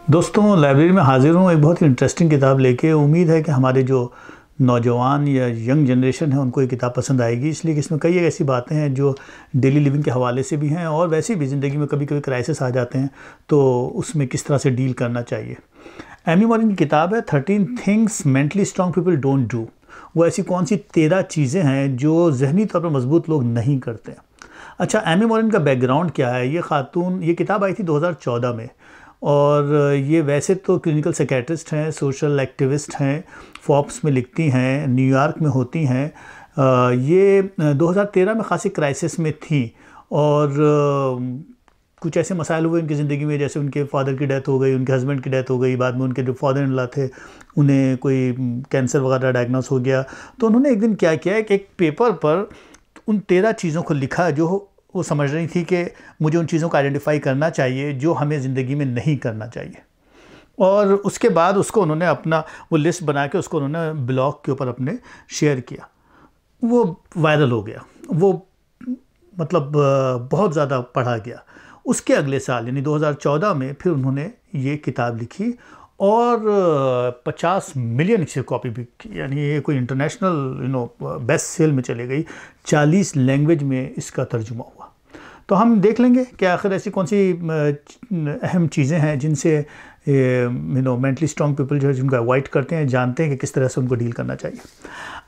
दोस्तों, लाइब्रेरी में हाजिर हूँ एक बहुत ही इंटरेस्टिंग किताब लेके। उम्मीद है कि हमारे जो नौजवान या यंग जनरेशन है उनको ये किताब पसंद आएगी, इसलिए कि इसमें कई एक ऐसी बातें हैं जो डेली लिविंग के हवाले से भी हैं और वैसे भी ज़िंदगी में कभी कभी क्राइसिस आ जाते हैं तो उसमें किस तरह से डील करना चाहिए। एमी मॉरिन की किताब है 13 things mentally strong people don't do. वो ऐसी कौन सी 13 चीज़ें हैं जो जहनी तौर पर मजबूत लोग नहीं करते। अच्छा, एमी मॉरिन का बैकग्राउंड क्या है? ये किताब आई थी 2014 में और ये वैसे तो क्लिनिकल साइकेट्रिस्ट हैं, सोशल एक्टिविस्ट हैं, फोर्ब्स में लिखती हैं, न्यूयॉर्क में होती हैं। ये 2013 में ख़ासी क्राइसिस में थी और कुछ ऐसे मसाइल हुए उनकी ज़िंदगी में, जैसे उनके फादर की डेथ हो गई, उनके हस्बैंड की डेथ हो गई, बाद में उनके जो फादर इन लॉ थे उन्हें कोई कैंसर वगैरह डायग्नोस हो गया। तो उन्होंने एक दिन क्या किया कि एक पेपर पर उन 13 चीज़ों को लिखा जो वो समझ रही थी कि मुझे उन चीज़ों को आइडेंटिफाई करना चाहिए जो हमें ज़िंदगी में नहीं करना चाहिए। और उसके बाद उसको उन्होंने अपना वो लिस्ट बना के उसको उन्होंने ब्लॉग के ऊपर अपने शेयर किया। वो वायरल हो गया, वो मतलब बहुत ज़्यादा पढ़ा गया। उसके अगले साल यानी 2014 में फिर उन्होंने ये किताब लिखी और 50 मिलियन इसकी कॉपी बिकी, यानी ये कोई इंटरनेशनल बेस्ट सेल में चली गई। 40 लैंग्वेज में इसका तर्जुमा हुआ। तो हम देख लेंगे कि आखिर ऐसी कौन सी अहम चीज़ें हैं जिनसे मेंटली स्ट्रॉन्ग पीपल जो है जिनको अवॉइड करते हैं, जानते हैं कि किस तरह से उनको डील करना चाहिए।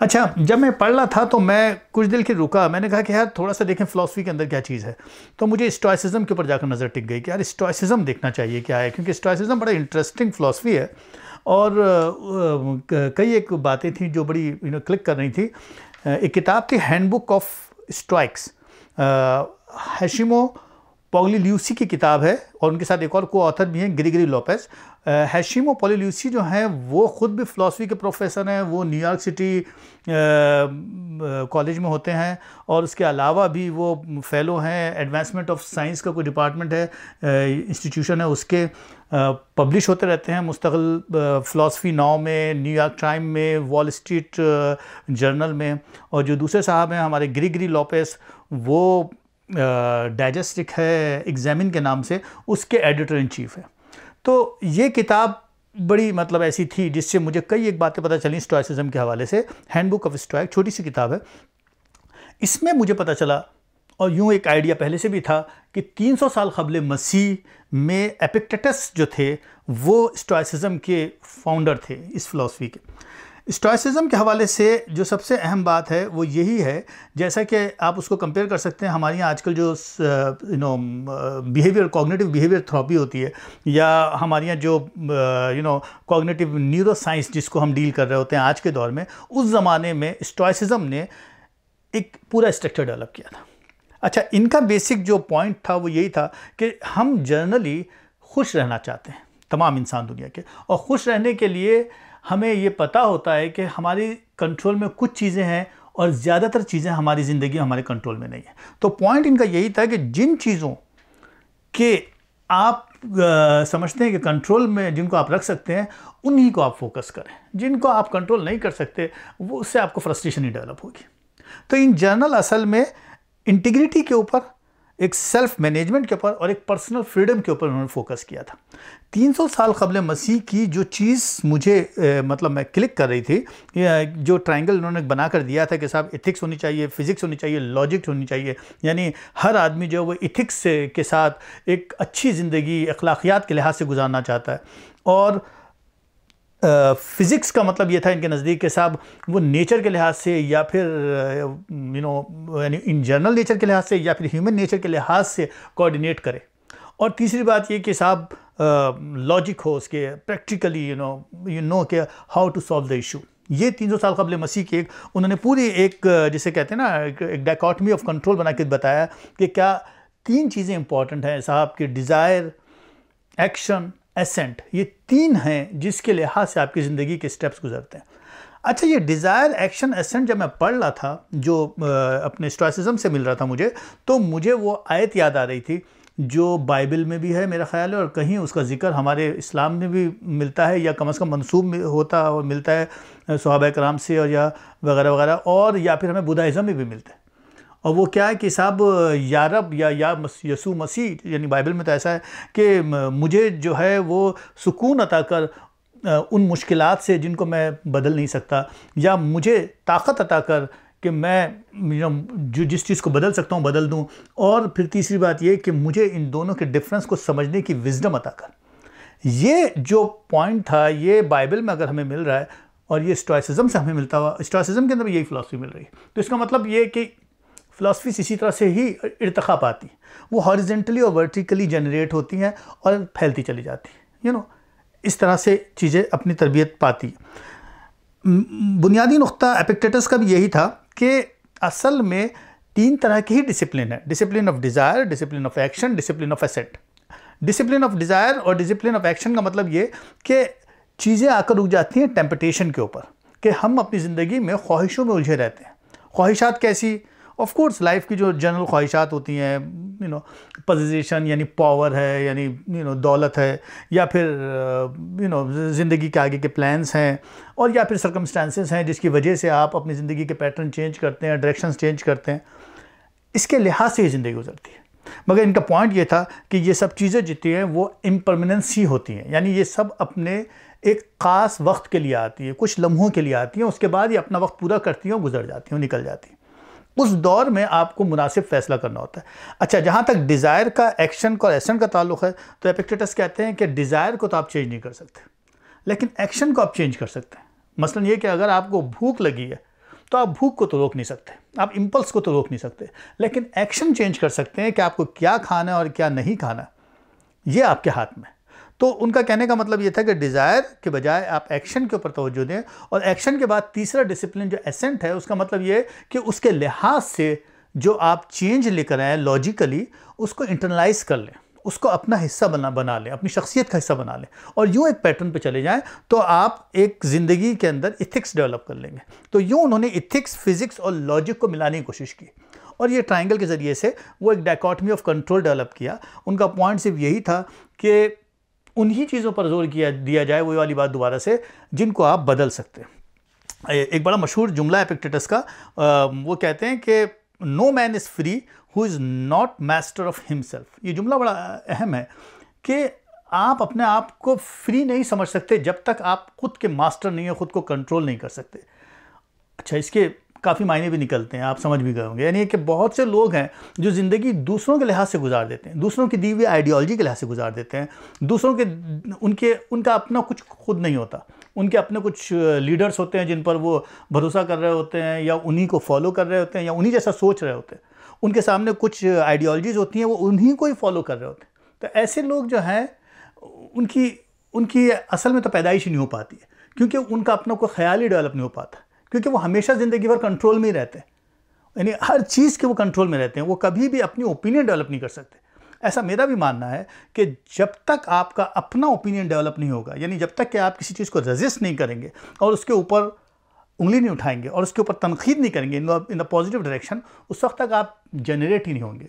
अच्छा, जब मैं पढ़ रहा था तो मैं कुछ देर के रुका, मैंने कहा कि यार थोड़ा सा देखें फ़िलासफ़ी के अंदर क्या चीज़ है। तो मुझे स्टोइसिज्म के ऊपर जाकर नज़र टिक गई कि यार स्टोइसिज्म देखना चाहिए क्या है, क्योंकि स्टोइसिज्म बड़ा इंटरेस्टिंग फ़िलासफ़ी है और कई एक बातें थी जो बड़ी क्लिक कर रही थी। एक किताब थी हैंडबुक ऑफ स्टोइक्स, हैशिमो पोग्लिल्यूसी की किताब है और उनके साथ एक और को ऑथर भी हैं, ग्रिगरी लोपेस। हैशिमो पोग्लिल्यूसी जो हैं वो ख़ुद भी फ़िलासफ़ी के प्रोफेसर हैं, वो न्यूयॉर्क सिटी कॉलेज में होते हैं और उसके अलावा भी वो फेलो हैं। एडवांसमेंट ऑफ साइंस का कोई डिपार्टमेंट है, इंस्टीट्यूशन है, उसके पब्लिश होते रहते हैं मुस्तकिल फ़िलासफ़ी नाउ में, न्यूयॉर्क टाइम में, वॉल स्ट्रीट जर्नल में। और जो दूसरे साहब हैं हमारे ग्रिगरी लोपेस, वो डाइजेस्टिक है एग्जामिन के नाम से, उसके एडिटर इन चीफ है। तो ये किताब बड़ी मतलब ऐसी थी जिससे मुझे कई एक बातें पता चली स्टोइसिज्म के हवाले से। हैंडबुक ऑफ स्टोइक छोटी सी किताब है, इसमें मुझे पता चला और यूँ एक आइडिया पहले से भी था कि 300 साल क़ब्ल मसीह में एपिक्टेटस जो थे वो स्टोइसिज्म के फाउंडर थे इस फ़िलासफ़ी के। स्टोइसिज्म के हवाले से जो सबसे अहम बात है वो यही है, जैसा कि आप उसको कंपेयर कर सकते हैं हमारे यहाँ आजकल जो बिहेवियर कॉग्निटिव बिहेवियर थेरेपी होती है, या हमारे यहाँ जो कॉग्निटिव न्यूरो साइंस जिसको हम डील कर रहे होते हैं आज के दौर में, उस ज़माने में स्टोइसिज्म ने एक पूरा स्ट्रक्चर डेवलप किया था। अच्छा, इनका बेसिक जो पॉइंट था वो यही था कि हम जनरली खुश रहना चाहते हैं, तमाम इंसान दुनिया के, और खुश रहने के लिए हमें ये पता होता है कि हमारी कंट्रोल में कुछ चीज़ें हैं और ज़्यादातर चीज़ें हमारी ज़िंदगी हमारे कंट्रोल में नहीं है। तो पॉइंट इनका यही था कि जिन चीज़ों के आप समझते हैं कि कंट्रोल में जिनको आप रख सकते हैं उन्हीं को आप फोकस करें, जिनको आप कंट्रोल नहीं कर सकते वो उससे आपको फ्रस्ट्रेशन ही डेवलप होगी। तो इन जनरल असल में इंटीग्रिटी के ऊपर, एक सेल्फ मैनेजमेंट के ऊपर और एक पर्सनल फ्रीडम के ऊपर उन्होंने फोकस किया था। 300 साल क़ब्ल मसीह की जो चीज़ मुझे मतलब मैं क्लिक कर रही थी, जो ट्रायंगल उन्होंने बना कर दिया था कि साहब एथिक्स होनी चाहिए, फिज़िक्स होनी चाहिए, लॉजिक होनी चाहिए, यानी हर आदमी जो वो एथिक्स के साथ एक अच्छी ज़िंदगी अखलाकियात के लिहाज से गुजारना चाहता है। और फ़िज़िक्स का मतलब ये था इनके नज़दीक के साहब वो नेचर के लिहाज से या फिर यानी इन जनरल नेचर के लिहाज से या फिर ह्यूमन नेचर के लिहाज से कोऑर्डिनेट करे। और तीसरी बात ये कि साहब लॉजिक हो उसके, प्रैक्टिकली कि how to solve the issue. ये 300 साल क़ब्ल मसीह की एक उन्होंने पूरी एक जिसे कहते हैं ना एक डायकॉटमी ऑफ कंट्रोल बना के बताया कि क्या 3 चीज़ें इंपॉर्टेंट हैं साहब कि डिज़ायर, एक्शन, एसेंट, ये 3 हैं जिसके लिहाज से आपकी ज़िंदगी के स्टेप्स गुजरते हैं। अच्छा, ये डिज़ायर, एक्शन, एसेंट जब मैं पढ़ रहा था जो अपने स्टोइसिज्म से मिल रहा था मुझे, तो मुझे वो आयत याद आ रही थी जो बाइबल में भी है मेरा ख़्याल है, और कहीं उसका ज़िक्र हमारे इस्लाम में भी मिलता है, या कम से कम मंसूब में होता और मिलता है सहाबा कराम से, और या वगैरह वगैरह, और या फिर हमें बुद्धाइज़म में भी मिलता है। और वो क्या है कि साहब या रब या यसू मसीह, यानी बाइबल में तो ऐसा है कि मुझे जो है वो सुकून अता कर उन मुश्किलात से जिनको मैं बदल नहीं सकता, या मुझे ताकत अता कर कि मैं जो जिस चीज़ को बदल सकता हूँ बदल दूँ, और फिर तीसरी बात ये कि मुझे इन दोनों के डिफरेंस को समझने की विजडम अता कर। ये जो पॉइंट था ये बाइबल में अगर हमें मिल रहा है और ये स्टोइसिज्म से हमें मिलता हुआ, स्टोइसिज्म के अंदर भी यही फ़िलासफ़ी मिल रही है, तो इसका मतलब ये कि फ़िलासफ़ी इसी तरह से ही इर्तिक़ा पाती है, वो हॉरिजेंटली और वर्टिकली जनरेट होती हैं और फैलती चली जाती है, इस तरह से चीज़ें अपनी तरबियत पाती। बुनियादी नुक्ता एपिक्टेटस का भी यही था कि असल में 3 तरह की ही डिसिप्लिन है, discipline of desire, discipline of action, discipline of asset. Discipline of desire और डिसिप्लिन ऑफ एक्शन का मतलब ये कि चीज़ें आकर रुक जाती हैं टेम्पटेशन के ऊपर, कि हम अपनी ज़िंदगी में ख्वाहिशों में उलझे रहते हैं। ख्वाहिशात कैसी? ऑफ कोर्स लाइफ की जो जनरल ख्वाहिशात होती हैं, पोजीशन यानी पावर है, यानी दौलत है, या फिर ज़िंदगी के आगे के प्लान्स हैं, और या फिर सर्कमस्टांसेस हैं जिसकी वजह से आप अपनी ज़िंदगी के पैटर्न चेंज करते हैं, डायरेक्शंस चेंज करते हैं। इसके लिहाज से ही ज़िंदगी गुजरती है। मगर इनका पॉइंट ये था कि ये सब चीज़ें जितनी हैं वो इम्परमानेंस ही होती हैं, यानी ये सब अपने एक ख़ास वक्त के लिए आती है, कुछ लम्हों के लिए आती हैं, उसके बाद ये अपना वक्त पूरा करती हैं और गुजर जाती हैं, निकल जाती हैं। उस दौर में आपको मुनासिब फैसला करना होता है। अच्छा, जहाँ तक डिज़ायर का, एक्शन का और एसेंट का ताल्लुक़ है, तो एपिक्टेटस कहते हैं कि डिज़ायर को तो आप चेंज नहीं कर सकते, लेकिन एक्शन को आप चेंज कर सकते हैं। मसलन ये कि अगर आपको भूख लगी है तो आप भूख को तो रोक नहीं सकते, आप इम्पल्स को तो रोक नहीं सकते, लेकिन एक्शन चेंज कर सकते हैं कि आपको क्या खाना है और क्या नहीं खाना, ये आपके हाथ में। तो उनका कहने का मतलब ये था कि डिज़ायर के बजाय आप एक्शन के ऊपर तवज्जो दें, और एक्शन के बाद तीसरा डिसिप्लिन जो एसेंट है, उसका मतलब ये कि उसके लिहाज से जो आप चेंज लेकर आए लॉजिकली, उसको इंटरनलाइज कर लें, उसको अपना हिस्सा बना लें, अपनी शख्सियत का हिस्सा बना लें, और यूँ एक पैटर्न पे चले जाएं, तो आप एक ज़िंदगी के अंदर इथिक्स डेवलप कर लेंगे। तो यूँ उन्होंने इथिक्स, फिज़िक्स और लॉजिक को मिलाने की कोशिश की, और ये ट्रायंगल के ज़रिए से वो एक डायकॉटमी ऑफ कंट्रोल डेवलप किया। उनका पॉइंट सिर्फ यही था कि उन्हीं चीज़ों पर जोर दिया जाए, वही वाली बात दोबारा से, जिनको आप बदल सकते हैं। एक बड़ा मशहूर जुमला एपिक्टेटस का, वो कहते हैं कि no man is free who is not master of himself. ये जुमला बड़ा अहम है कि आप अपने आप को फ्री नहीं समझ सकते जब तक आप खुद के मास्टर नहीं हो, खुद को कंट्रोल नहीं कर सकते। अच्छा, इसके काफ़ी मायने भी निकलते हैं, आप समझ भी गए होंगे। यानी कि बहुत से लोग हैं जो ज़िंदगी दूसरों के लिहाज से गुजार देते हैं, दूसरों की दी हुई आइडियोलॉजी के लिहाज से गुजार देते हैं, दूसरों के उनका अपना कुछ खुद नहीं होता, उनके अपने कुछ लीडर्स होते हैं जिन पर वो भरोसा कर रहे होते हैं, या उन्हीं को फॉलो कर रहे होते हैं, या उन्हीं जैसा सोच रहे होते हैं। उनके सामने कुछ आइडियोलॉजीज़ होती हैं, वो उन्हीं को ही फॉलो कर रहे होते हैं। तो ऐसे लोग जो हैं उनकी असल में तो पैदाइश ही नहीं हो पाती है, क्योंकि उनका अपना कोई ख्याल ही डेवलप नहीं हो पाता, क्योंकि वो हमेशा ज़िंदगी भर कंट्रोल में ही रहते हैं, यानी हर चीज़ के वो कंट्रोल में रहते हैं, वो कभी भी अपनी ओपिनियन डेवलप नहीं कर सकते। ऐसा मेरा भी मानना है कि जब तक आपका अपना ओपिनियन डेवलप नहीं होगा, यानी जब तक कि आप किसी चीज़ को रेजिस्ट नहीं करेंगे और उसके ऊपर उंगली नहीं उठाएंगे और उसके ऊपर तनकीद नहीं करेंगे इन द पॉजिटिव डायरेक्शन, उस वक्त तक आप जनरेट ही नहीं होंगे,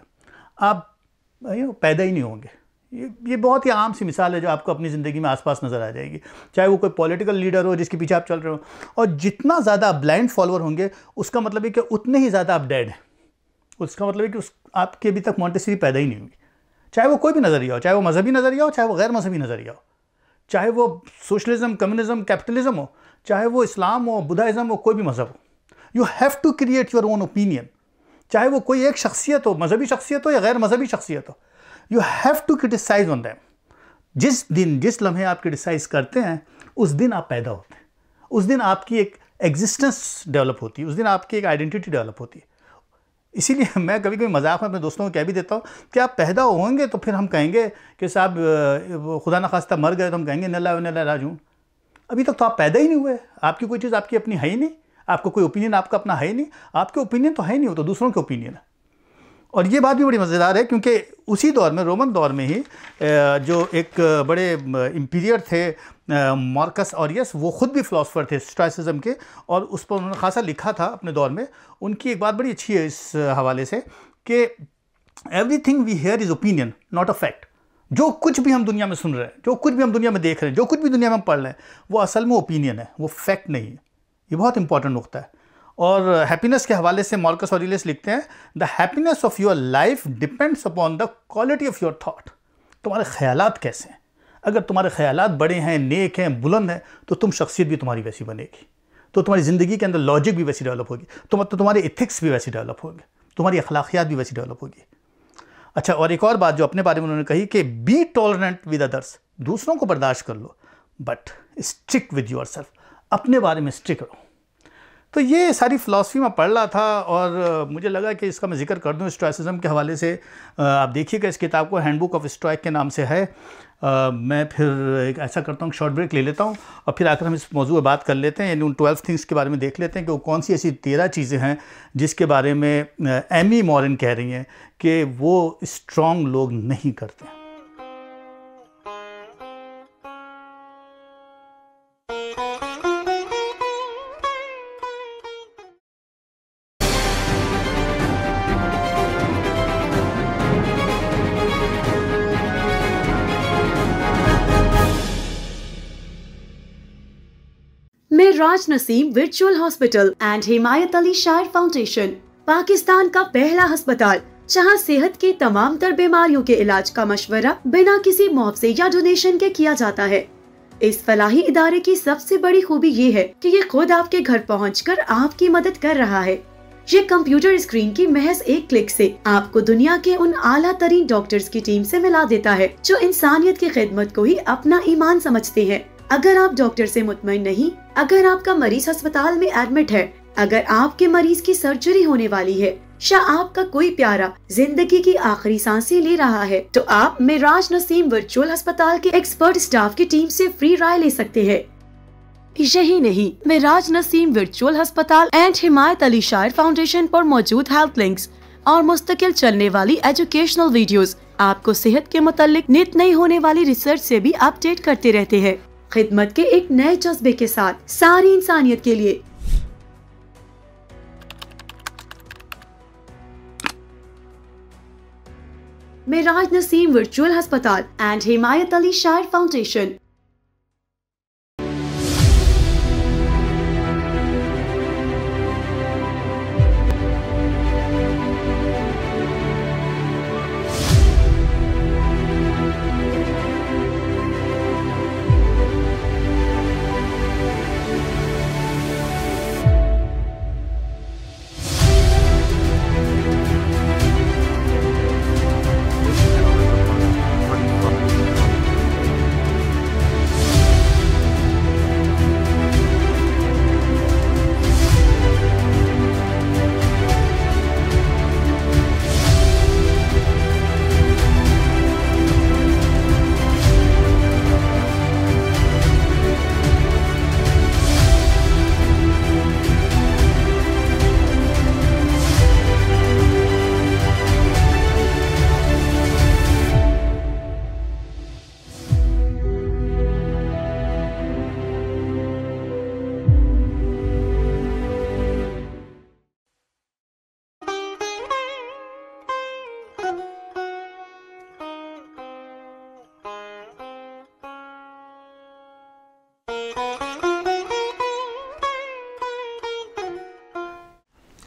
आप पैदा ही नहीं होंगे। ये बहुत ही आम सी मिसाल है जो आपको अपनी ज़िंदगी में आसपास नज़र आ जाएगी, चाहे वो कोई पॉलिटिकल लीडर हो जिसके पीछे आप चल रहे हो, और जितना ज़्यादा आप ब्लाइंड फॉलोअर होंगे, उसका मतलब है कि उतने ही ज़्यादा आप डेड हैं। उसका मतलब है कि आपके अभी तक मॉन्टेसरी पैदा ही नहीं हुई, चाहे वो कोई भी नज़रिया हो, चाहे वो मजहबी नज़रिया हो, चाहे वो गैर मजहबी नज़रिया हो, चाहे वो सोशलिज्म, कम्युनिज्म, कैपिटलिज्म हो, चाहे वो इस्लाम हो, बुद्धाइज़म हो, कोई भी मज़हब हो। You have to create your own opinion, चाहे वो कोई एक शख्सियत हो, मजहबी शख्सियत हो या गैर मजहबी शख्सियत हो, you have to criticise on them. जिस लम्हे आप क्रिटिसाइज करते हैं, उस दिन आप पैदा होते हैं, उस दिन आपकी एक एग्जिस्टेंस डेवलप होती है, उस दिन आपकी एक आइडेंटिटी डेवलप होती है। इसीलिए मैं कभी कभी मजाक में अपने दोस्तों को कह भी देता हूँ कि आप पैदा होंगे तो फिर हम कहेंगे कि साहब खुदा न खास्ता मर गए, तो हम कहेंगे नल्ला राजून। अभी तक तो आप पैदा ही नहीं हुए, आपकी कोई चीज़ आपकी अपनी है ही नहीं, आपको कोई ओपिनियन आपका अपना है ही नहीं, आपके ओपिनियन तो है ही नहीं, हो तो दूसरों के ओपिनियन है। और ये बात भी बड़ी मज़ेदार है, क्योंकि उसी दौर में, रोमन दौर में ही, जो एक बड़े इम्पीरियर थे मार्कस ऑरियस, वो ख़ुद भी फ़िलासफ़र थे स्टोइसिज्म के, और उस पर उन्होंने खासा लिखा था अपने दौर में। उनकी एक बात बड़ी अच्छी है इस हवाले से कि everything we hear is opinion not a fact. जो कुछ भी हम दुनिया में सुन रहे हैं, जो कुछ भी हम दुनिया में देख रहे हैं, जो कुछ भी दुनिया में हम पढ़ रहे हैं, वो असल में ओपिनियन है, वो फैक्ट नहीं है। ये बहुत इंपॉर्टेंट नुकता है। और हैप्पीनेस के हवाले से मार्कस ऑरेलियस लिखते हैं, the happiness of your life depends upon the quality of your thought. तुम्हारे ख्यालात कैसे हैं? अगर तुम्हारे ख्यालात बड़े हैं, नेक हैं, बुलंद हैं, तो तुम शख्सियत भी तुम्हारी वैसी बनेगी, तो तुम्हारी ज़िंदगी के अंदर लॉजिक भी वैसी डेवलप होगी, तो तुम्हारे इथिक्स भी वैसी डेवलप होंगे, तुम्हारी अखलाकियात भी वैसी डेवलप होगी। अच्छा, और एक और बात जो अपने बारे में उन्होंने कही कि बी टॉलरेंट विद अदर्स, दूसरों को बर्दाश्त कर लो, but strict with yourself, अपने बारे में स्ट्रिक्ट रहो। तो ये सारी फ़िलासफ़ी मैं पढ़ रहा था और मुझे लगा कि इसका मैं जिक्र कर दूं स्टोइसिज्म के हवाले से। आप देखिएगा इस किताब को, हैंडबुक ऑफ स्टोइक के नाम से है। मैं फिर एक ऐसा करता हूँ, शॉर्ट ब्रेक ले लेता हूँ और फिर आकर हम इस मौजूद पर बात कर लेते हैं, यानी उन 12 थिंग्स के बारे में देख लेते हैं कि वो कौन सी ऐसी 13 चीज़ें हैं जिसके बारे में एमी मॉरन कह रही हैं कि वो स्ट्रॉन्ग लोग नहीं करते। Miraj Naseem virtual hospital and Himayat Ali Shayar foundation, Pakistan का पहला अस्पताल जहां सेहत की तमाम तर बीमारियों के इलाज का मशवरा बिना किसी मुआवजे या डोनेशन के किया जाता है। इस फलाही इदारे की सबसे बड़ी खूबी ये है कि ये खुद आपके घर पहुंचकर आपकी मदद कर रहा है। ये कंप्यूटर स्क्रीन की महज एक क्लिक से आपको दुनिया के उन आला तरीन डॉक्टर्स की टीम से मिला देता है जो इंसानियत की खिदमत को ही अपना ईमान समझते हैं। अगर आप डॉक्टर से मुतमईन नहीं, अगर आपका मरीज अस्पताल में एडमिट है, अगर आपके मरीज की सर्जरी होने वाली है या आपका कोई प्यारा जिंदगी की आखिरी सांसें ले रहा है, तो आप मिराज नसीम वर्चुअल अस्पताल के एक्सपर्ट स्टाफ की टीम से फ्री राय ले सकते हैं। यही नहीं, मिराज नसीम वर्चुअल अस्पताल एंड हिमायत अली शायर फाउंडेशन पर मौजूद हेल्थ लिंक्स और मुस्तकिल चलने वाली एजुकेशनल वीडियोस आपको सेहत के मुतालिक नित नई होने वाली रिसर्च से भी अपडेट करते रहते हैं। खिदमत के एक नए जज्बे के साथ सारी इंसानियत के लिए। मिराज नसीम वर्चुअल अस्पताल and Himayat Ali Shayar foundation.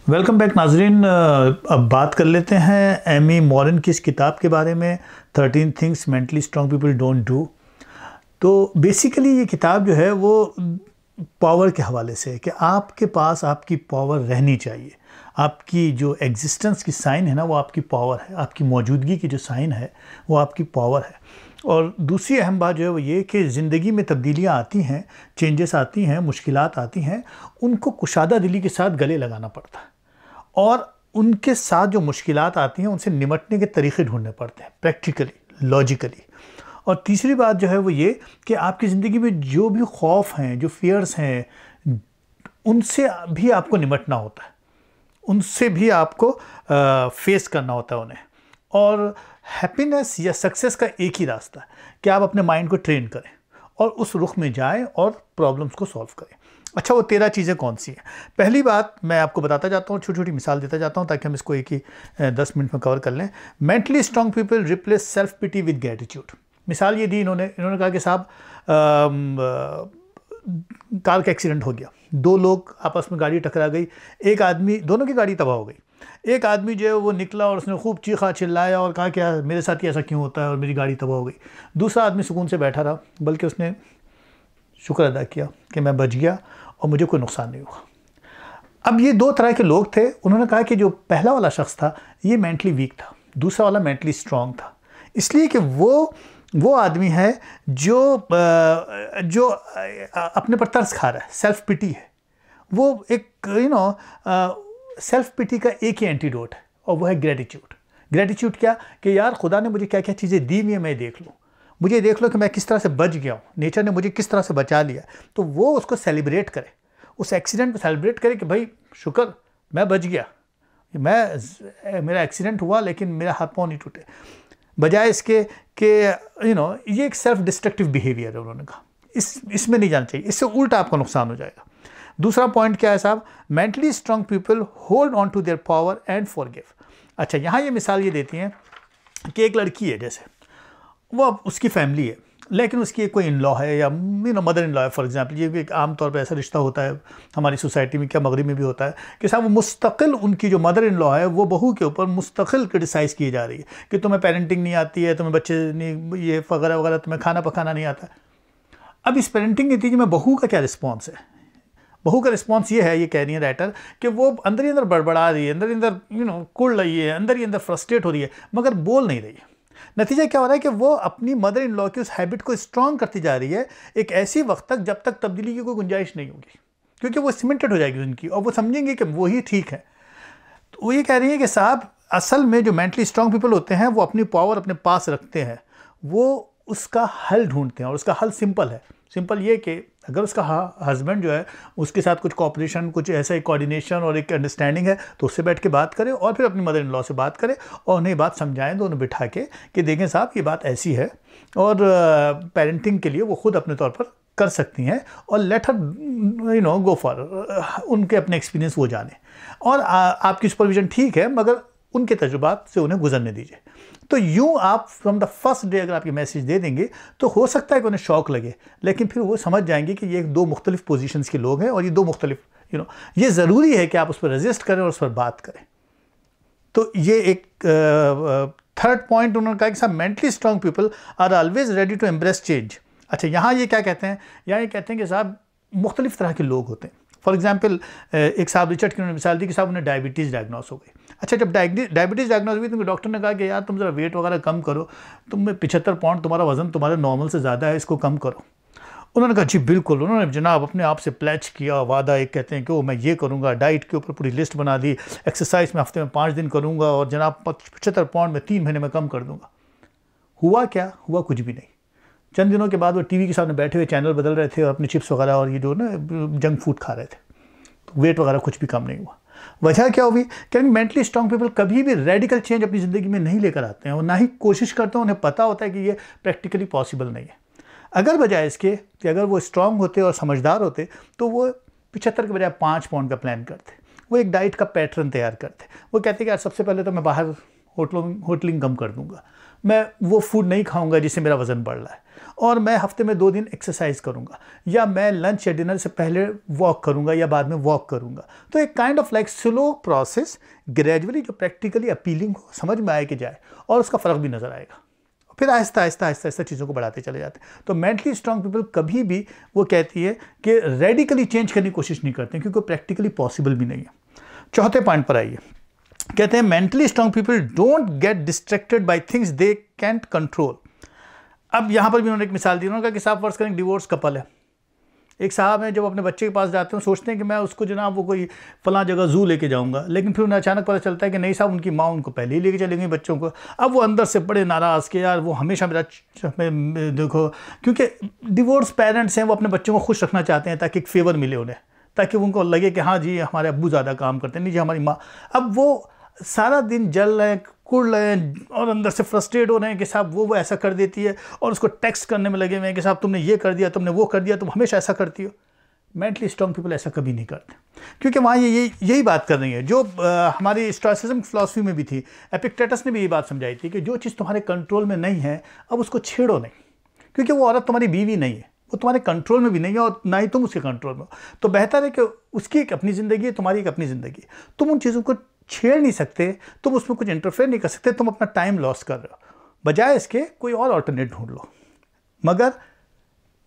Welcome back नाजरीन। अब बात कर लेते हैं एमी मॉरन की इस किताब के बारे में, 13 things mentally strong people don't do. तो बेसिकली ये किताब जो है वो पावर के हवाले से है कि आपके पास आपकी पावर रहनी चाहिए। आपकी जो एग्जिस्टेंस की साइन है ना, वो आपकी पावर है, आपकी मौजूदगी की जो साइन है वो आपकी पावर है। और दूसरी अहम बात जो है वो ये कि ज़िंदगी में तब्दीलियाँ आती हैं, चेंजेस आती हैं, मुश्किलात आती हैं, उनको कुशादा दिली के साथ गले लगाना पड़ता है और उनके साथ जो मुश्किलात आती हैं उनसे निमटने के तरीक़े ढूंढने पड़ते हैं, प्रैक्टिकली, लॉजिकली। और तीसरी बात जो है वो ये कि आपकी ज़िंदगी में जो भी खौफ हैं, जो फियर्स हैं, उनसे भी आपको निमटना होता है, उनसे भी आपको फेस करना होता है उन्हें। और हैप्पीनेस या सक्सेस का एक ही रास्ता है कि आप अपने माइंड को ट्रेन करें और उस रुख में जाएं और प्रॉब्लम्स को सॉल्व करें। अच्छा, वो 13 चीज़ें कौन सी हैं? पहली बात मैं आपको बताता जाता हूँ, छोटी छोटी मिसाल देता जाता हूँ ताकि हम इसको एक ही 10 मिनट में कवर कर लें। Mentally strong people replace self pity with gratitude. मिसाल ये दी इन्होंने कहा कि साहब कार का एक्सीडेंट हो गया दो लोग आपस में गाड़ी टकरा गई, एक आदमी, दोनों की गाड़ी तबाह हो गई। एक आदमी जो है वो निकला और उसने खूब चीखा चिल्लाया और कहा कि यार मेरे साथ ही ऐसा क्यों होता है और मेरी गाड़ी तबाह हो गई। दूसरा आदमी सुकून से बैठा रहा, बल्कि उसने शुक्र अदा किया कि मैं बच गया और मुझे कोई नुकसान नहीं हुआ। अब ये दो तरह के लोग थे। उन्होंने कहा कि जो पहला वाला शख्स था ये मेंटली वीक था, दूसरा वाला मेंटली स्ट्रांग था, इसलिए कि वो आदमी है जो अपने पर तरस खा रहा है, सेल्फ पिटी है। वो एक सेल्फ पिटी का एक ही एंटीडोट है और वो है ग्रेटिट्यूड। ग्रेटिट्यूड क्या कि यार खुदा ने मुझे क्या क्या चीज़ें दी हुई है, मैं देख लूँ, मुझे देख लो कि मैं किस तरह से बच गया हूँ, नेचर ने मुझे किस तरह से बचा लिया। तो वो उसको सेलिब्रेट करे, उस एक्सीडेंट को सेलिब्रेट करे कि भाई शुक्र मैं बच गया, मेरा एक्सीडेंट हुआ लेकिन मेरा हाथ पाँव नहीं टूटे, बजाय इसके कि ये एक सेल्फ डिस्ट्रक्टिव बिहेवियर है। उन्होंने कहा इसमें नहीं जाना चाहिए, इससे उल्टा आपका नुकसान हो जाएगा। दूसरा पॉइंट क्या है साहब, mentally strong people hold on to their power and forgive. अच्छा, यहाँ ये मिसाल ये देती हैं कि एक लड़की है, जैसे वो उसकी फैमिली है लेकिन उसकी कोई इन लॉ है या मदर इन लॉ है फॉर एग्जांपल। ये एक आम तौर पे ऐसा रिश्ता होता है हमारी सोसाइटी में, क्या मगरिब में भी होता है कि साहब वो मुस्तकिल, उनकी जो मदर इन लॉ है वो बहू के ऊपर मुस्तकिल क्रिटिसाइज़ की जा रही है कि तुम्हें पेरेंटिंग नहीं आती है, तुम्हें बच्चे नहीं, ये वगैरह वगैरह, तुम्हें खाना पकाना नहीं आता। अब इस पेरेंटिंग के नतीजे में बहू का क्या रिस्पॉन्स है? बहू का रिस्पॉन्स ये है, ये कह रही है राइटर, कि वो अंदर ही अंदर बड़बड़ा रही है, अंदर ही अंदर कुड़ रही है, अंदर ही अंदर फ्रस्ट्रेट हो रही है, मगर बोल नहीं रही है। नतीजा क्या हो रहा है कि वो अपनी मदर इन लॉ की उस हैबिट को स्ट्रॉन्ग करती जा रही है एक ऐसी वक्त तक जब तक तब्दीली की कोई गुंजाइश नहीं होगी, क्योंकि वो सीमेंटेड हो जाएगी उनकी और वो समझेंगे कि वही ठीक है। तो वो ये कह रही है कि साहब असल में जो मेंटली स्ट्रॉन्ग पीपल होते हैं वो अपनी पावर अपने पास रखते हैं, वो उसका हल ढूंढते हैं और उसका हल सिंपल है। सिंपल ये कि अगर उसका हस्बैंड जो है उसके साथ कुछ कॉपरेशन, कुछ ऐसा एक कोऑर्डिनेशन और एक अंडरस्टैंडिंग है तो उससे बैठ के बात करें और फिर अपनी मदर इन लॉ से बात करें और उन्हें बात समझाएं, दोनों बिठा के कि देखें साहब ये बात ऐसी है और पेरेंटिंग के लिए वो खुद अपने तौर पर कर सकती हैं और लेट हर गो फॉर, उनके अपने एक्सपीरियंस वो जाने और आपकी सुपरविजन ठीक है मगर उनके तजुर्बात से उन्हें गुजरने दीजिए। तो यूँ आप फ्रॉम द फर्स्ट डे अगर आप ये मैसेज दे देंगे तो हो सकता है कि उन्हें शौक लगे, लेकिन फिर वो समझ जाएंगे कि ये दो मुख्तलिफ पोजीशंस के लोग हैं और ये दो मुख्तलिफ ये ज़रूरी है कि आप उस पर रजिस्ट करें और उस पर बात करें। तो ये एक थर्ड पॉइंट उन्होंने कहा कि सब mentally strong people are always ready to embrace change. अच्छा, यहाँ ये क्या कहते हैं, यहाँ ये कहते हैं कि साहब मुख्तलिफ तरह के लोग होते हैं। फॉर एग्जाम्पल एक साहब रिचर्ड की उन्होंने मिसाल दी कि साहब उन्हें डायबिटीज़ डायग्नोस हो गई। अच्छा, जब डायबिटीज़ डायग्नोस हुई तो डॉक्टर ने कहा कि यार तुम ज़रा वेट वगैरह कम करो, तुम 75 पाउंड तुम्हारा वज़न तुम्हारे नॉर्मल से ज़्यादा है, इसको कम करो। उन्होंने कहा जी बिल्कुल। उन्होंने जनाब अपने आप से प्लेज किया, वादा एक कहते हैं कि वो मैं ये करूँगा, डाइट के ऊपर पूरी लिस्ट बना दी, एक्सरसाइज में हफ्ते में 5 दिन करूँगा और जनाब 75 पाउंड में 3 महीने में कम कर दूँगा। हुआ क्या? हुआ कुछ भी नहीं। चंद दिनों के बाद वो टीवी के सामने बैठे हुए चैनल बदल रहे थे और अपने चिप्स वगैरह और ये जो ना जंक फूड खा रहे थे, तो वेट वगैरह कुछ भी कम नहीं हुआ। वजह क्या हुई? क्योंकि मेंटली स्ट्रांग पीपल कभी भी रेडिकल चेंज अपनी ज़िंदगी में नहीं लेकर आते हैं और ना ही कोशिश करते हैं, उन्हें पता होता है कि ये प्रैक्टिकली पॉसिबल नहीं है। अगर बजाय इसके कि अगर वो स्ट्रांग होते और समझदार होते तो वो 75 के बजाय 5 पाउंड का प्लान करते, वो एक डाइट का पैटर्न तैयार करते। वो कहते कि यार सबसे पहले तो मैं बाहर होटलिंग कम कर दूंगा, मैं वो फूड नहीं खाऊंगा जिससे मेरा वज़न बढ़ रहा है, और मैं हफ्ते में 2 दिन एक्सरसाइज करूंगा, या मैं लंच या डिनर से पहले वॉक करूंगा या बाद में वॉक करूंगा। तो एक kind of like slow process, gradually जो प्रैक्टिकली अपीलिंग हो, समझ में आए कि जाए और उसका फ़र्क भी नज़र आएगा। फिर आहिस्ता आहिस्ता आहिस्ता आहिस्ता चीज़ों को बढ़ाते चले जाते हैं। तो मेंटली स्ट्रांग पीपल कभी भी वो कहती है कि रेडिकली चेंज करने की कोशिश नहीं करते क्योंकि प्रैक्टिकली पॉसिबल भी नहीं है। चौथे पॉइंट पर आइए, कहते हैं mentally strong people don't get distracted by things they can't control. अब यहाँ पर भी उन्होंने एक मिसाल दी, उन्होंने कहा कि साहब फर्ज करें डिवोर्स कपल है, एक साहब हैं जब अपने बच्चे के पास जाते हैं सोचते हैं कि मैं उसको जनाब वो कोई फलां जगह ज़ू लेके जाऊंगा, लेकिन फिर उन्हें अचानक पता चलता है कि नहीं साहब उनकी माँ उनको पहले ही लेके चले गई बच्चों को। अब वो अंदर से बड़े नाराज़ के यार वो हमेशा मेरा देखो, क्योंकि डिवोर्स पेरेंट्स हैं, वो अपने बच्चों को खुश रखना चाहते हैं ताकि एक फेवर मिले उन्हें, ताकि उनको लगे कि हाँ जी हमारे अब्बू ज़्यादा काम करते हैं, नहीं जी हमारी माँ। अब वो सारा दिन जल रहे हैं, कुड़ रहे हैं और अंदर से फ्रस्ट्रेट हो रहे हैं कि साहब वो ऐसा कर देती है, और उसको टेक्स्ट करने में लगे हुए हैं कि साहब तुमने ये कर दिया, तुमने वो कर दिया, तुम हमेशा ऐसा करती हो। मेंटली स्ट्रांग पीपल ऐसा कभी नहीं करते, क्योंकि वहाँ यही बात कर रही है जो हमारी स्टोइसिज्म फिलॉसफी में भी थी। एपिक्टेटस ने भी ये बात समझाई थी कि जो चीज़ तुम्हारे कंट्रोल में नहीं है अब उसको छेड़ो नहीं, क्योंकि वो औरत तुम्हारी बीवी नहीं है, वो तुम्हारे कंट्रोल में भी नहीं है और ना ही तुम उसके कंट्रोल में हो। तो बेहतर है कि उसकी एक अपनी ज़िंदगी है, तुम्हारी एक अपनी ज़िंदगी है। तुम उन चीज़ों को छेड़ नहीं सकते, तुम उसमें कुछ इंटरफेयर नहीं कर सकते, तुम अपना टाइम लॉस कर रहे हो। बजाय इसके कोई और ऑल्टरनेट ढूंढ लो। मगर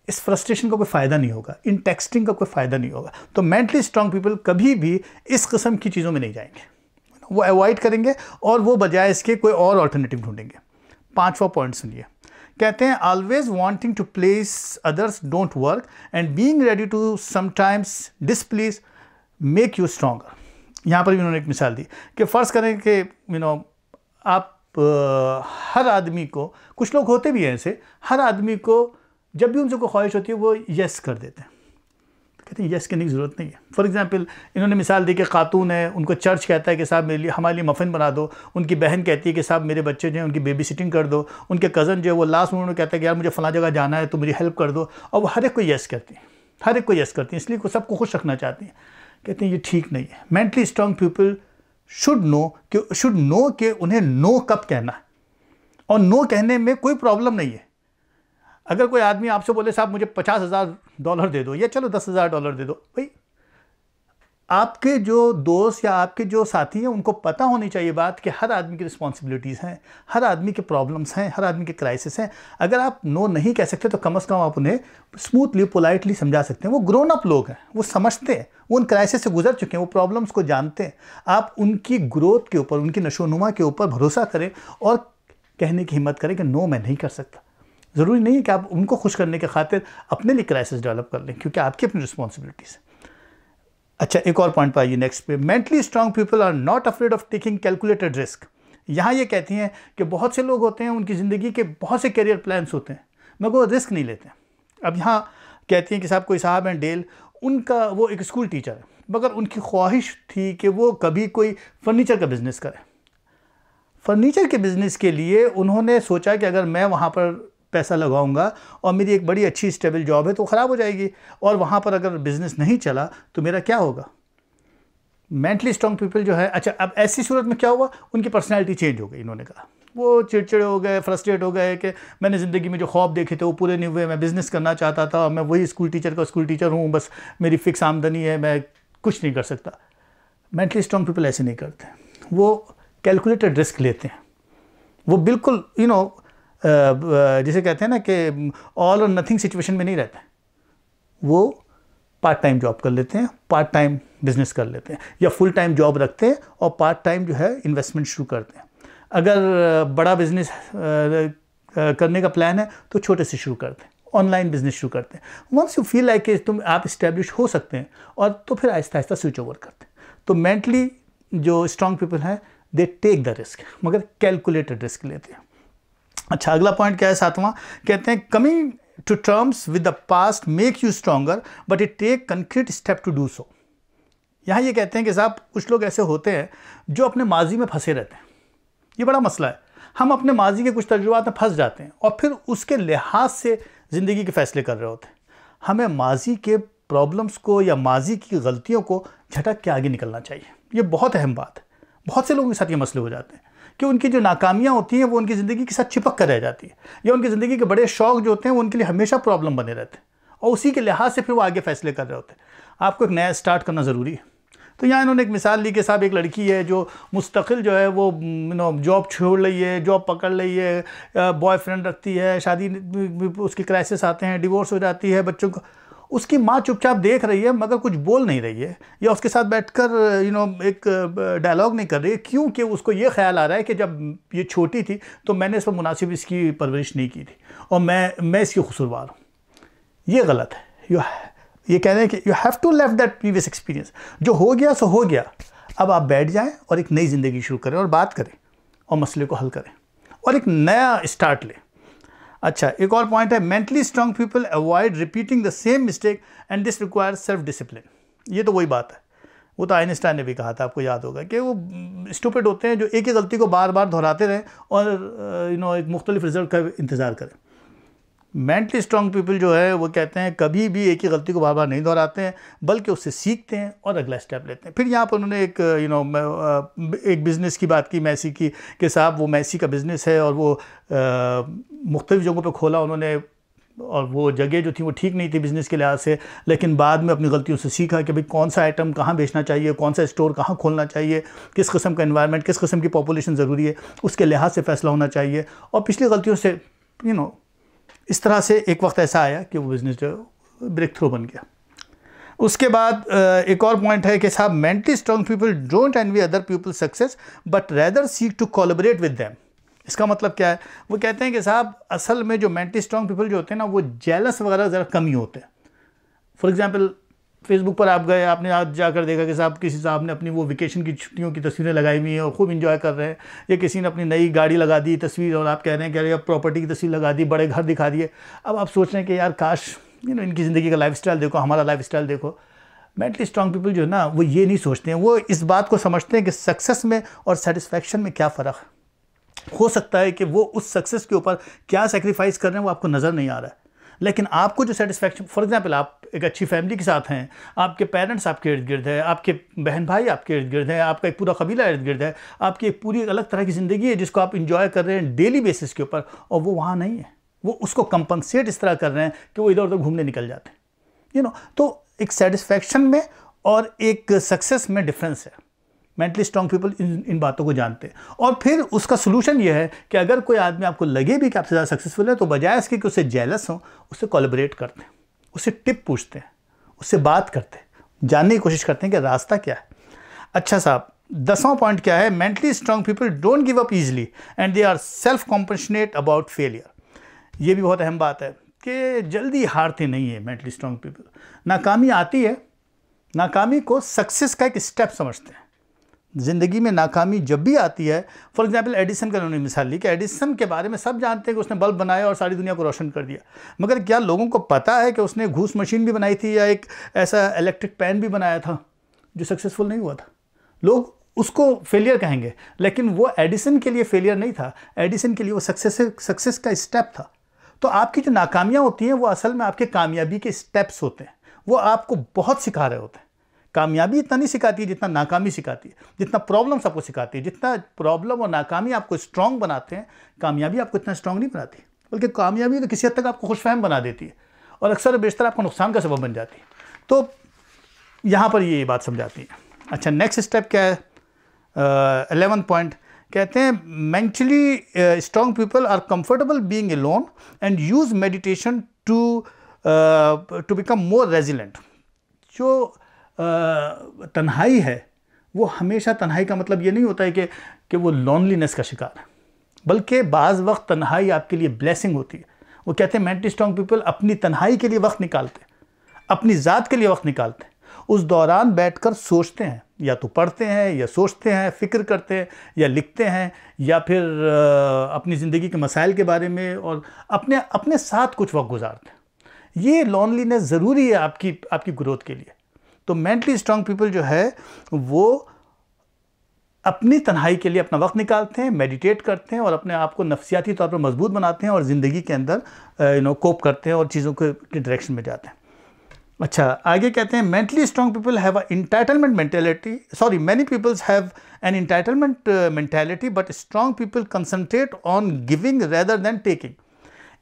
इस फ्रस्ट्रेशन का कोई फ़ायदा नहीं होगा, इन टेक्सटिंग का कोई फ़ायदा नहीं होगा। तो मेंटली स्ट्रांग पीपल कभी भी इस किस्म की चीज़ों में नहीं जाएंगे, वो अवॉइड करेंगे और वो बजाय इसके कोई और ऑल्टरनेटिव ढूंढेंगे। 5वां पॉइंट सुनिए, कहते हैं always wanting to please others don't work and being ready to sometimes displease make you stronger. यहाँ पर भी उन्होंने एक मिसाल दी कि फ़र्ज़ करें कि आप हर आदमी को, कुछ लोग होते भी हैं ऐसे, हर आदमी को जब भी उनसे कोई ख्वाहिश होती है वो यस कर देते हैं। कहते हैं यस करने की ज़रूरत नहीं है। फॉर एग्जांपल इन्होंने मिसाल दी कि खातून है, उनको चर्च कहता है कि साहब मेरे लिए, हमारे लिए मफ़िन बना दो। उनकी बहन कहती है कि साहब मेरे बच्चे जो हैं उनकी बेबी सिटिंग कर दो। उनके कज़न जो है वो लास्ट मोमेंट में कहता है कि यार मुझे फ़लाँ जगह जाना है तो मुझे हेल्प कर दो। और वो हर एक को यस करती हैं, हर एक को यस करती हैं, इसलिए वो सबको खुश रखना चाहती हैं। कहते हैं ये ठीक नहीं है। Mentally strong people should know कि उन्हें नो कब कहना है, और नो कहने में कोई प्रॉब्लम नहीं है। अगर कोई आदमी आपसे बोले साहब मुझे $50,000 दे दो, या चलो $10,000 दे दो, भाई आपके जो दोस्त या आपके जो साथी हैं उनको पता होनी चाहिए बात कि हर आदमी की रिस्पॉन्सिबिलिटीज़ हैं, हर आदमी के प्रॉब्लम्स हैं, हर आदमी के क्राइसिस हैं। अगर आप नो नहीं कह सकते तो कम से कम आप उन्हें स्मूथली पोलाइटली समझा सकते हैं। वो ग्रोन अप लोग हैं, वो समझते हैं, वो उन क्राइसिस से गुजर चुके हैं, वो प्रॉब्लम्स को जानते हैं। आप उनकी ग्रोथ के ऊपर, उनकी नशोनुमा के ऊपर भरोसा करें और कहने की हिम्मत करें कि नो मैं नहीं कर सकता। ज़रूरी नहीं है कि आप उनको खुश करने के खातिर अपने लिए क्राइसिस डेवलप कर लें, क्योंकि आपकी अपनी रिस्पॉन्सिबिलिटीज़ है। अच्छा, एक और पॉइंट पाइए नेक्स्ट पे, mentally strong people are not afraid of taking calculated risk. यहाँ ये कहती हैं कि बहुत से लोग होते हैं, उनकी ज़िंदगी के बहुत से करियर प्लान्स होते हैं, मगर वो रिस्क नहीं लेते हैं। अब यहाँ कहती हैं कि साहब कोई साहब हैं डेल, उनका वो एक स्कूल टीचर है, मगर उनकी ख्वाहिश थी कि वो कभी कोई फर्नीचर का बिज़नेस करे। फर्नीचर के बिज़नेस के लिए उन्होंने सोचा कि अगर मैं वहाँ पर पैसा लगाऊंगा और मेरी एक बड़ी अच्छी स्टेबल जॉब है तो ख़राब हो जाएगी, और वहाँ पर अगर बिज़नेस नहीं चला तो मेरा क्या होगा। मेंटली स्ट्रांग पीपल जो है, अच्छा अब ऐसी सूरत में क्या हुआ, उनकी पर्सनैलिटी चेंज हो गई। इन्होंने कहा वो चिड़चिड़े हो गए, फ्रस्ट्रेट हो गए कि मैंने ज़िंदगी में जो ख्वाब देखे थे वो पूरे नहीं हुए, मैं बिज़नेस करना चाहता था, मैं वही स्कूल टीचर हूँ, बस मेरी फ़िक्स आमदनी है, मैं कुछ नहीं कर सकता। मेंटली स्ट्रांग पीपल ऐसे नहीं करते, वो कैलकुलेटेड रिस्क लेते हैं। वो बिल्कुल जिसे कहते हैं ना कि ऑल और नथिंग सिचुएशन में नहीं रहते। वो पार्ट टाइम जॉब कर लेते हैं, पार्ट टाइम बिजनेस कर लेते हैं, या फुल टाइम जॉब रखते हैं और पार्ट टाइम जो है इन्वेस्टमेंट शुरू करते हैं। अगर बड़ा बिजनेस करने का प्लान है तो छोटे से शुरू करते हैं, ऑनलाइन बिजनेस शुरू करते हैं। वंस यू फील लाइक कि आप इस्टेब्लिश हो सकते हैं, और तो फिर आहिस्ता आहिस्ता स्विच ओवर करते हैं। तो मेंटली जो स्ट्रांग पीपल हैं दे टेक द रिस्क, मगर कैलकुलेटेड रिस्क लेते हैं। अच्छा, अगला पॉइंट क्या है, 7वां, कहते हैं coming to terms with the past make you stronger but it take concrete step to do so. यहाँ ये कहते हैं कि साहब कुछ लोग ऐसे होते हैं जो अपने माजी में फंसे रहते हैं। ये बड़ा मसला है, हम अपने माजी के कुछ तजुर्बात में फंस जाते हैं और फिर उसके लिहाज से ज़िंदगी के फ़ैसले कर रहे होते हैं। हमें माजी के प्रॉब्लम्स को या माजी की गलतियों को झटक के आगे निकलना चाहिए। ये बहुत अहम बात है। बहुत से लोगों के साथ ये मसले हो जाते हैं कि उनकी जो नाकामियाँ होती हैं वो उनकी ज़िंदगी के साथ चिपक कर रह जाती है, या उनकी ज़िंदगी के बड़े शौक जो होते हैं वो उनके लिए हमेशा प्रॉब्लम बने रहते हैं, और उसी के लिहाज से फिर वो आगे फैसले कर रहे होते हैं। आपको एक नया स्टार्ट करना ज़रूरी है। तो यहाँ इन्होंने एक मिसाल ली कि साहब एक लड़की है जो मुस्तकिल जो है वो जॉब छोड़ रही है, जॉब पकड़ रही है, बॉयफ्रेंड रखती है, शादी उसके क्राइसिस आते हैं, डिवोर्स हो जाती है, बच्चों को उसकी माँ चुपचाप देख रही है मगर कुछ बोल नहीं रही है, या उसके साथ बैठकर एक डायलॉग नहीं कर रही है, क्योंकि उसको ये ख्याल आ रहा है कि जब ये छोटी थी तो मैंने इस पर मुनासिब इसकी परवरिश नहीं की थी और मैं इसकी कसूरवार हूँ। ये गलत है। ये कह रहे हैं कि you have to left that previous experience. जो हो गया सो हो गया, अब आप बैठ जाएं और एक नई ज़िंदगी शुरू करें और बात करें और मसले को हल करें और एक नया स्टार्ट लें। अच्छा, एक और पॉइंट है, mentally strong people avoid repeating the same mistake and this requires self discipline. ये तो वही बात है, वो तो आइंस्टाइन ने भी कहा था, आपको याद होगा, कि वो स्टूपिड होते हैं जो एक ही गलती को बार बार दोहराते रहें और एक मुख्तलिफ रिजल्ट का इंतज़ार करें। मेंटली स्ट्रांग पीपल जो है वो कहते हैं कभी भी एक ही गलती को बार बार नहीं दोहराते हैं, बल्कि उससे सीखते हैं और अगला स्टेप लेते हैं। फिर यहाँ पर उन्होंने एक बिज़नेस की बात की, मैसी की, कि साहब वो मैसी का बिज़नेस है और वो मुख्तलिफ जगहों पे खोला उन्होंने, और वो जगह जो थी वो ठीक नहीं थी बिज़नेस के लिहाज से, लेकिन बाद में अपनी गलतियों से सीखा कि भाई कौन सा आइटम कहाँ बेचना चाहिए, कौन सा स्टोर कहाँ खोलना चाहिए, किस किस्म का एनवायरनमेंट, किस किस्म की पॉपुलेशन ज़रूरी है, उसके लिहाज से फ़ैसला होना चाहिए। और पिछली गलतियों से इस तरह से एक वक्त ऐसा आया कि वो बिज़नेस जो ब्रेक थ्रू बन गया। उसके बाद एक और पॉइंट है कि साहब mentally strong people don't envy other people success but rather seek to collaborate with them. इसका मतलब क्या है? वो कहते हैं कि साहब असल में जो मेंटली स्ट्रॉन्ग पीपल जो होते हैं ना, वो जेलस वगैरह ज़रा कम ही होते हैं। फॉर एग्जांपल फेसबुक पर आप गए, आपने आज जाकर देखा कि साहब किसी साहब ने अपनी वो वेकेशन की छुट्टियों की तस्वीरें लगाई हुई हैं और खूब इंजॉय कर रहे हैं, या किसी ने अपनी नई गाड़ी लगा दी तस्वीर, और आप कह रहे हैं कि अरे प्रॉपर्टी की तस्वीर लगा दी, बड़े घर दिखा दिए। अब आप सोच रहे हैं कि यार काश इनकी ज़िंदगी का लाइफस्टाइल देखो, हमारा लाइफस्टाइल देखो। मेंटली स्ट्रॉन्ग पीपल जो है ना, वो ये नहीं सोचते हैं, वो इस बात को समझते हैं कि सक्सेस में और सेटिस्फैक्शन में क्या फ़र्क है। हो सकता है कि वो उस सक्सेस के ऊपर क्या सेक्रीफाइस कर रहे हैं वो आपको नज़र नहीं आ रहा है, लेकिन आपको जो सेटिस्फैक्शन, फॉर एग्जांपल आप एक अच्छी फैमिली के साथ हैं, आपके पेरेंट्स आपके इर्द गिर्द है, आपके बहन भाई आपके इर्द गिर्द है, आपका एक पूरा कबीला इर्द गिर्द है, आपकी एक पूरी अलग तरह की ज़िंदगी है जिसको आप इंजॉय कर रहे हैं डेली बेसिस के ऊपर, और वो वहाँ नहीं है। वो उसको कंपनसेट इस तरह कर रहे हैं कि वो इधर उधर घूमने निकल जाते हैं। तो एक सेटिस्फैक्शन में और एक सक्सेस में डिफरेंस है। मेंटली स्ट्रॉन्ग पीपल इन बातों को जानते हैं। और फिर उसका सोल्यूशन ये है कि अगर कोई आदमी आपको लगे भी कि आपसे ज़्यादा सक्सेसफुल है, तो बजाय इसके कि उससे जेलस हो, उससे कोलैबोरेट करते हैं, उससे टिप पूछते हैं, उससे बात करते हैं, जानने की कोशिश करते हैं कि रास्ता क्या है। अच्छा साहब, 10वां पॉइंट क्या है? Mentally strong people don't give up easily and they are self compassionate about failure. ये भी बहुत अहम बात है कि जल्दी हारते नहीं है मेंटली स्ट्रॉन्ग पीपल। नाकामी आती है, नाकामी को सक्सेस का एक स्टेप समझते हैं। ज़िंदगी में नाकामी जब भी आती है, फॉर एग्जांपल एडिसन का उन्होंने मिसाल ली कि एडिसन के बारे में सब जानते हैं कि उसने बल्ब बनाया और सारी दुनिया को रोशन कर दिया, मगर क्या लोगों को पता है कि उसने घूस मशीन भी बनाई थी या एक ऐसा इलेक्ट्रिक पैन भी बनाया था जो सक्सेसफुल नहीं हुआ था? लोग उसको फेलियर कहेंगे, लेकिन वो एडिसन के लिए फेलियर नहीं था, एडिसन के लिए वो सक्सेस का स्टेप था। तो आपकी जो नाकामियाँ होती हैं वो असल में आपके कामयाबी के स्टेप्स होते हैं, वो आपको बहुत सिखा रहे होते हैं। कामयाबी इतना नहीं सिखाती है जितना नाकामी सिखाती है, जितना प्रॉब्लम्स आपको सिखाती है। जितना प्रॉब्लम और नाकामी आपको स्ट्रॉन्ग बनाते हैं, कामयाबी आपको इतना स्ट्रॉन्ग नहीं बनाती, बल्कि कामयाबी तो किसी हद तक आपको खुशफहम बना देती है और अक्सर बेशतर आपको नुकसान का सबब बन जाती है। तो यहाँ पर ये बात समझाती है। अच्छा, नेक्स्ट स्टेप क्या है? 11 पॉइंट कहते हैं mentally strong people are comfortable being alone and use meditation to become more resilient. जो तन्हाई है, वो हमेशा तन्हाई का मतलब ये नहीं होता है कि वो लॉनलीनेस का शिकार है, बल्कि बाज़ वक्त तन्हाई आपके लिए ब्लेसिंग होती है। वो कहते हैं मेंटली स्ट्रॉन्ग पीपल अपनी तन्हाई के लिए वक्त निकालते हैं, अपनी ज़ात के लिए वक्त निकालते हैं। उस दौरान बैठकर सोचते हैं, या तो पढ़ते हैं या सोचते हैं, फ़िक्र करते हैं या लिखते हैं, या फिर अपनी ज़िंदगी के मसाइल के बारे में और अपने साथ कुछ वक्त गुजारते हैं। ये लॉनलीनेस ज़रूरी है आपकी ग्रोथ के लिए। तो मेंटली स्ट्रॉन्ग पीपल जो है वो अपनी तन्हाई के लिए अपना वक्त निकालते हैं, मेडिटेट करते हैं और अपने आप को नफ्सियाती तौर पर मजबूत बनाते हैं और ज़िंदगी के अंदर कोप करते हैं और चीज़ों के डायरेक्शन में जाते हैं। अच्छा, आगे कहते हैं mentally strong people have a entitlement mentality, sorry many peoples have an entitlement mentality but strong people concentrate on giving rather than taking.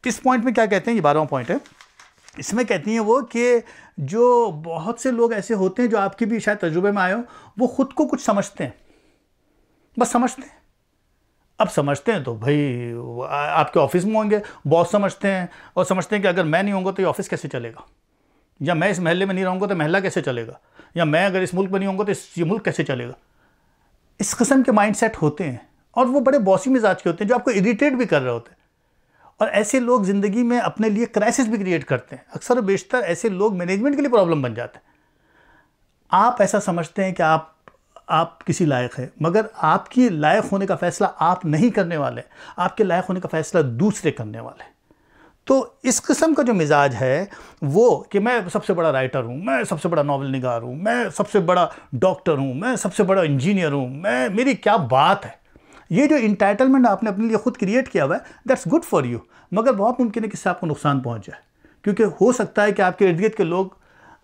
इस पॉइंट में क्या कहते हैं? ये 12वां पॉइंट है। इसमें कहती हैं वो कि जो बहुत से लोग ऐसे होते हैं, जो आपके भी शायद तजुर्बे में आए हो, वो खुद को कुछ समझते हैं, बस समझते हैं। अब समझते हैं तो भाई आपके ऑफिस में होंगे, बॉस समझते हैं और समझते हैं कि अगर मैं नहीं होऊंगा तो ये ऑफिस कैसे चलेगा, या मैं इस महल्ले में नहीं रहूँगा तो महल्ला कैसे चलेगा, या मैं अगर इस मुल्क में नहीं होऊंगा तो ये मुल्क कैसे चलेगा। इस किस्म के माइंडसेट होते हैं और वो बड़े बॉसी मिजाज के होते हैं, जो आपको इरिटेट भी कर रहे होते हैं। और ऐसे लोग ज़िंदगी में अपने लिए क्राइसिस भी क्रिएट करते हैं। अक्सर बेशतर ऐसे लोग मैनेजमेंट के लिए प्रॉब्लम बन जाते हैं। आप ऐसा समझते हैं कि आप किसी लायक हैं, मगर आपकी लायक होने का फ़ैसला आप नहीं करने वाले, आपके लायक होने का फ़ैसला दूसरे करने वाले। तो इस किस्म का जो मिजाज है वो कि मैं सबसे बड़ा राइटर हूँ, मैं सबसे बड़ा नावल निगार हूँ, मैं सबसे बड़ा डॉक्टर हूँ, मैं सबसे बड़ा इंजीनियर हूँ, मेरी क्या बात है। ये जो इंटाइटलमेंट आपने अपने लिए खुद क्रिएट किया हुआ है, दैट्स गुड फॉर यू, मगर बहुत मुमकिन है कि इससे आपको नुकसान पहुंच जाए, क्योंकि हो सकता है कि आपके इर्द गिर्द के लोग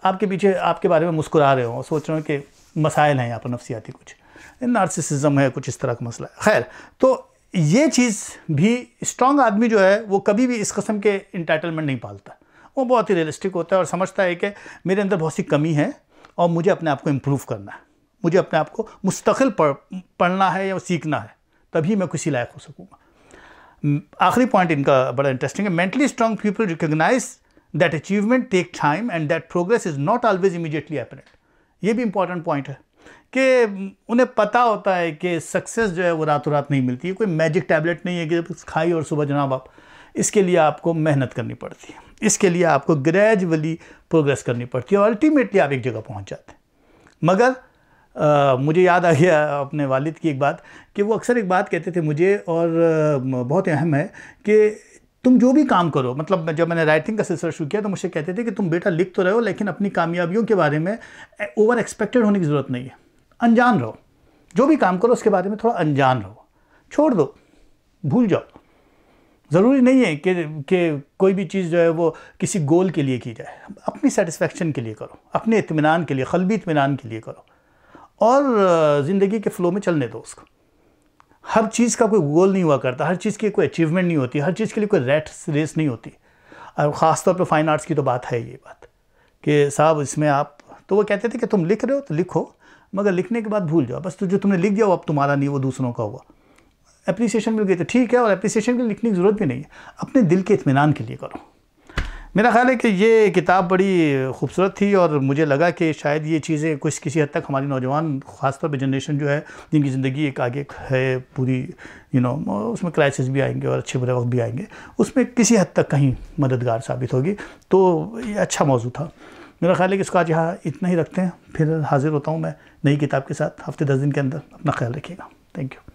आपके पीछे आपके बारे में मुस्कुरा रहे हों, सोच रहे हो कि मसाइल हैं यहाँ पर नफ्सियाती, कुछ नार्सिसिज्म है, कुछ इस तरह का मसला है। खैर, तो ये चीज़ भी स्ट्रांग आदमी जो है वो कभी भी इस किस्म के इंटाइटलमेंट नहीं पालता। वो बहुत ही रियलिस्टिक होता है और समझता है कि मेरे अंदर बहुत सी कमी है और मुझे अपने आप को इम्प्रूव करना है, मुझे अपने आप को मुस्तकिल पढ़ना है या सीखना है, तभी मैं किसी लायक हो सकूँगा। आखिरी पॉइंट इनका बड़ा इंटरेस्टिंग है। Mentally strong people recognise that achievement take time and that progress is not always immediately apparent. ये भी इंपॉर्टेंट पॉइंट है कि उन्हें पता होता है कि सक्सेस जो है वो रातों रात नहीं मिलती है, कोई मैजिक टैबलेट नहीं है कि खाई और सुबह जनाब आप। इसके लिए आपको मेहनत करनी पड़ती है, इसके लिए आपको ग्रेजुअली प्रोग्रेस करनी पड़ती है और अल्टीमेटली आप एक जगह पहुंच जाते हैं। मगर मुझे याद आ गया अपने वालिद की एक बात कि वो अक्सर एक बात कहते थे मुझे, और बहुत अहम है कि तुम जो भी काम करो, मतलब जब मैंने राइटिंग का सिलसिला शुरू किया तो मुझे कहते थे कि तुम बेटा लिख तो रहे हो लेकिन अपनी कामयाबियों के बारे में ओवर एक्सपेक्टेड होने की ज़रूरत नहीं है, अनजान रहो। जो भी काम करो उसके बारे में थोड़ा अनजान रहो, छोड़ दो, भूल जाओ। ज़रूरी नहीं है कि कोई भी चीज़ जो है वो किसी गोल के लिए की जाए, अपनी सेटिस्फेक्शन के लिए करो, अपने इत्मीनान के लिए, क़ल्बी इत्मीनान के लिए करो और ज़िंदगी के फ़्लो में चलने दो उसको। हर चीज़ का कोई गोल नहीं हुआ करता, हर चीज़ की कोई अचीवमेंट नहीं होती, हर चीज़ के लिए कोई रैट रेस नहीं होती। और ख़ास तौर पे फ़ाइन आर्ट्स की तो बात है ये बात कि साहब इसमें आप, तो वो कहते थे कि तुम लिख रहे हो तो लिखो, मगर लिखने के बाद भूल जाओ, बस तो जो तुमने लिख दिया वो अब तुम्हारा नहीं, वो दूसरों का हुआ। एप्रिसिएशन मिल गई तो ठीक है, और एप्रिसिएशन के लिए लिखने की ज़रूरत भी नहीं है, अपने दिल के इत्मीनान के लिए करो। मेरा ख्याल है कि ये किताब बड़ी खूबसूरत थी और मुझे लगा कि शायद ये चीज़ें किसी हद तक हमारी नौजवान ख़ासतौर पे जनरेशन जो है जिनकी ज़िंदगी एक आगे है पूरी, उसमें क्राइसिस भी आएंगे और अच्छे बुरे वक्त भी आएंगे, उसमें किसी हद तक कहीं मददगार साबित होगी। तो ये अच्छा मौजू था। मेरा ख्याल है कि इसको आज यहाँ इतना ही रखते हैं, फिर हाज़िर होता हूँ मैं नई किताब के साथ हफ्ते 10 दिन के अंदर। अपना ख्याल रखिएगा। Thank you.